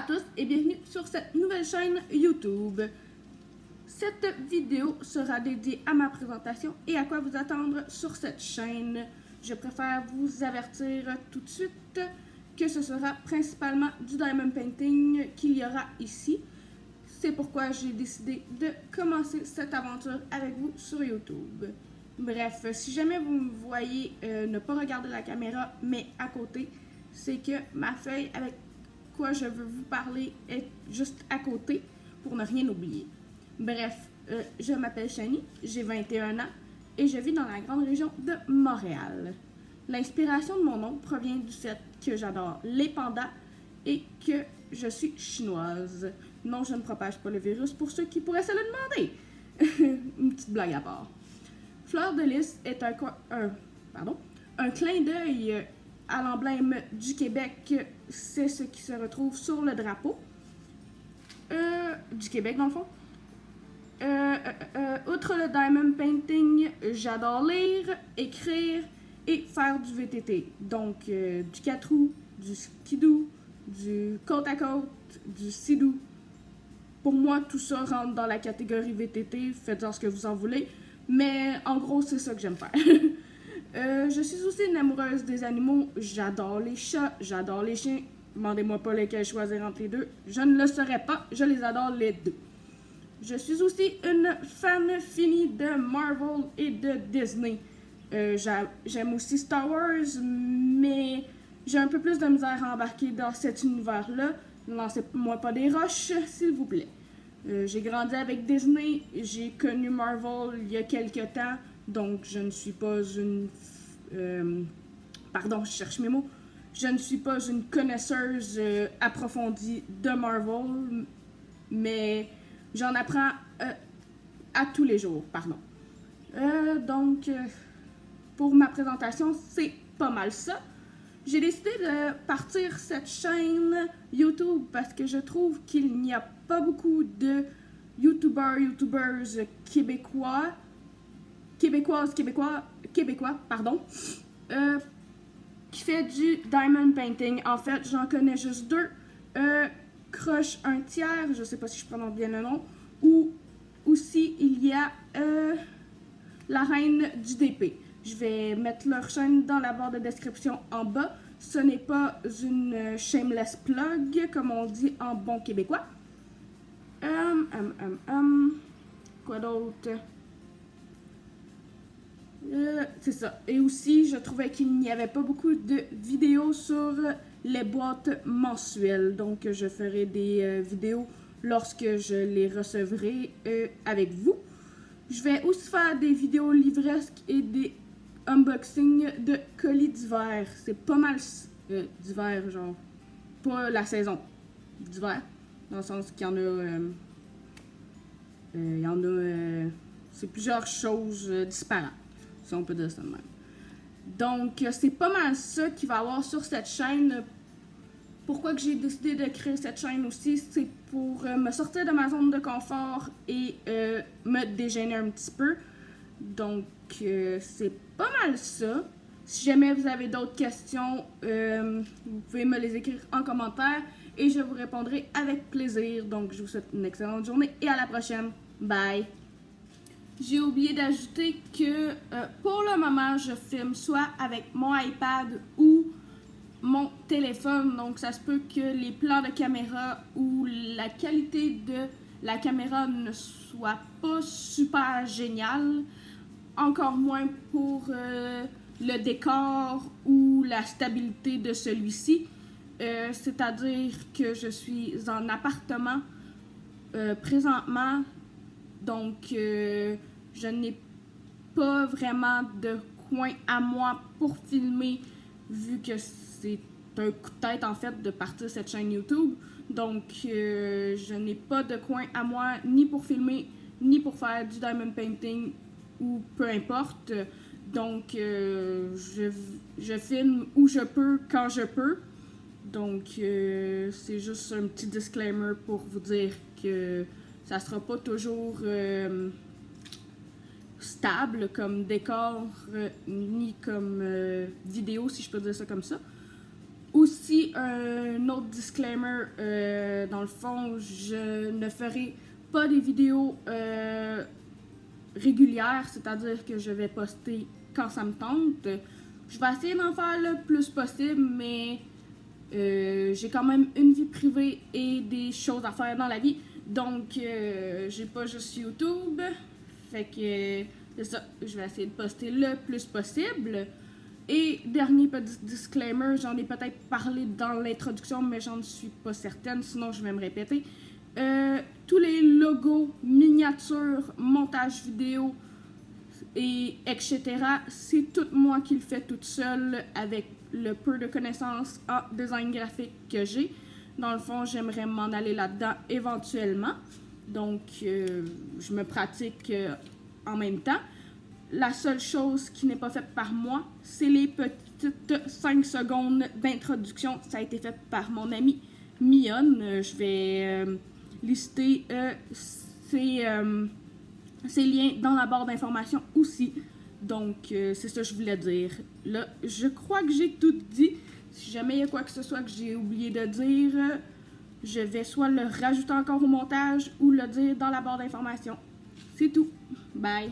tous et bienvenue sur cette nouvelle chaîne YouTube. Cette vidéo sera dédiée à ma présentation et à quoi vous attendre sur cette chaîne. Je préfère vous avertir tout de suite que ce sera principalement du diamond painting qu'il y aura ici. C'est pourquoi j'ai décidé de commencer cette aventure avec vous sur YouTube. Bref, si jamais vous me voyez ne pas regarder la caméra mais à côté, c'est que ma feuille avec quoi je veux vous parler est juste à côté pour ne rien oublier. Bref, je m'appelle Shani, j'ai 21 ans et je vis dans la grande région de Montréal. L'inspiration de mon nom provient du fait que j'adore les pandas et que je suis chinoise. Non, je ne propage pas le virus pour ceux qui pourraient se le demander. Une petite blague à part. Fleur de Lys est un clin d'œil à l'emblème du Québec. C'est ce qui se retrouve sur le drapeau du Québec, dans le fond. Outre le diamond painting, j'adore lire, écrire et faire du VTT. Donc, du 4 roues, du skidoo, du côte à côte, du sidou. Pour moi, tout ça rentre dans la catégorie VTT. Faites-en ce que vous en voulez. Mais en gros, c'est ça que j'aime faire. Je suis aussi une amoureuse des animaux. J'adore les chats, j'adore les chiens. Demandez-moi pas lesquels choisir entre les deux. Je ne le saurais pas, je les adore les deux. Je suis aussi une fan finie de Marvel et de Disney. J'aime aussi Star Wars, mais j'ai un peu plus de misère à embarquer dans cet univers-là. Lancez-moi pas des roches, s'il vous plaît. J'ai grandi avec Disney, j'ai connu Marvel il y a quelques temps, donc je ne suis pas une... pardon, je cherche mes mots. Je ne suis pas une connaisseuse approfondie de Marvel, mais j'en apprends à tous les jours, pardon. Donc, pour ma présentation, c'est pas mal ça. J'ai décidé de partir cette chaîne YouTube parce que je trouve qu'il n'y a pas beaucoup de YouTubers québécois, qui fait du diamond painting. En fait, j'en connais juste deux. Crush un tiers, je sais pas si je prononce bien le nom, ou aussi il y a la reine du DP. Je vais mettre leur chaîne dans la barre de description en bas. Ce n'est pas une shameless plug, comme on dit en bon québécois. Quoi d'autre? C'est ça. Et aussi, je trouvais qu'il n'y avait pas beaucoup de vidéos sur les boîtes mensuelles. Donc, je ferai des vidéos lorsque je les recevrai avec vous. Je vais aussi faire des vidéos livresques et des unboxing de colis d'hiver. C'est pas mal d'hiver, genre. Pas la saison d'hiver. Dans le sens qu'il y en a. C'est plusieurs choses disparates, si on peut dire ça de même. Donc, c'est pas mal ça qu'il va y avoir sur cette chaîne. Pourquoi que j'ai décidé de créer cette chaîne aussi, c'est pour me sortir de ma zone de confort et me dégainer un petit peu. Donc, c'est pas mal ça. Si jamais vous avez d'autres questions, vous pouvez me les écrire en commentaire et je vous répondrai avec plaisir. Donc, je vous souhaite une excellente journée et à la prochaine. Bye! J'ai oublié d'ajouter que pour le moment, je filme soit avec mon iPad ou mon téléphone. Donc, ça se peut que les plans de caméra ou la qualité de la caméra ne soit pas super géniale. Encore moins pour le décor ou la stabilité de celui-ci. C'est-à-dire que je suis en appartement présentement. Donc, je n'ai pas vraiment de coin à moi pour filmer, vu que c'est un coup de tête, en fait, de partir cette chaîne YouTube. Donc, je n'ai pas de coin à moi, ni pour filmer, ni pour faire du diamond painting, ou peu importe. Donc, je filme où je peux, quand je peux. Donc, c'est juste un petit disclaimer pour vous dire que ça sera pas toujours stable comme décor ni comme vidéo, si je peux dire ça comme ça. Aussi, un autre disclaimer, dans le fond, je ne ferai pas des vidéos régulières, c'est-à-dire que je vais poster quand ça me tente. Je vais essayer d'en faire le plus possible, mais j'ai quand même une vie privée et des choses à faire dans la vie. Donc, j'ai pas juste YouTube. Fait que c'est ça, je vais essayer de poster le plus possible. Et dernier petit disclaimer, j'en ai peut-être parlé dans l'introduction, mais j'en suis pas certaine, sinon je vais me répéter. Tous les logos, miniatures, montage vidéo, et etc., c'est tout moi qui le fais toute seule avec le peu de connaissances en design graphique que j'ai. Dans le fond, j'aimerais m'en aller là-dedans éventuellement. Donc, je me pratique en même temps. La seule chose qui n'est pas faite par moi, c'est les petites 5 secondes d'introduction. Ça a été fait par mon ami Mion. Je vais lister ses liens dans la barre d'informations aussi. Donc, c'est ça que je voulais dire. Là, je crois que j'ai tout dit. Si jamais il y a quoi que ce soit que j'ai oublié de dire, je vais soit le rajouter encore au montage ou le dire dans la barre d'informations. C'est tout. Bye!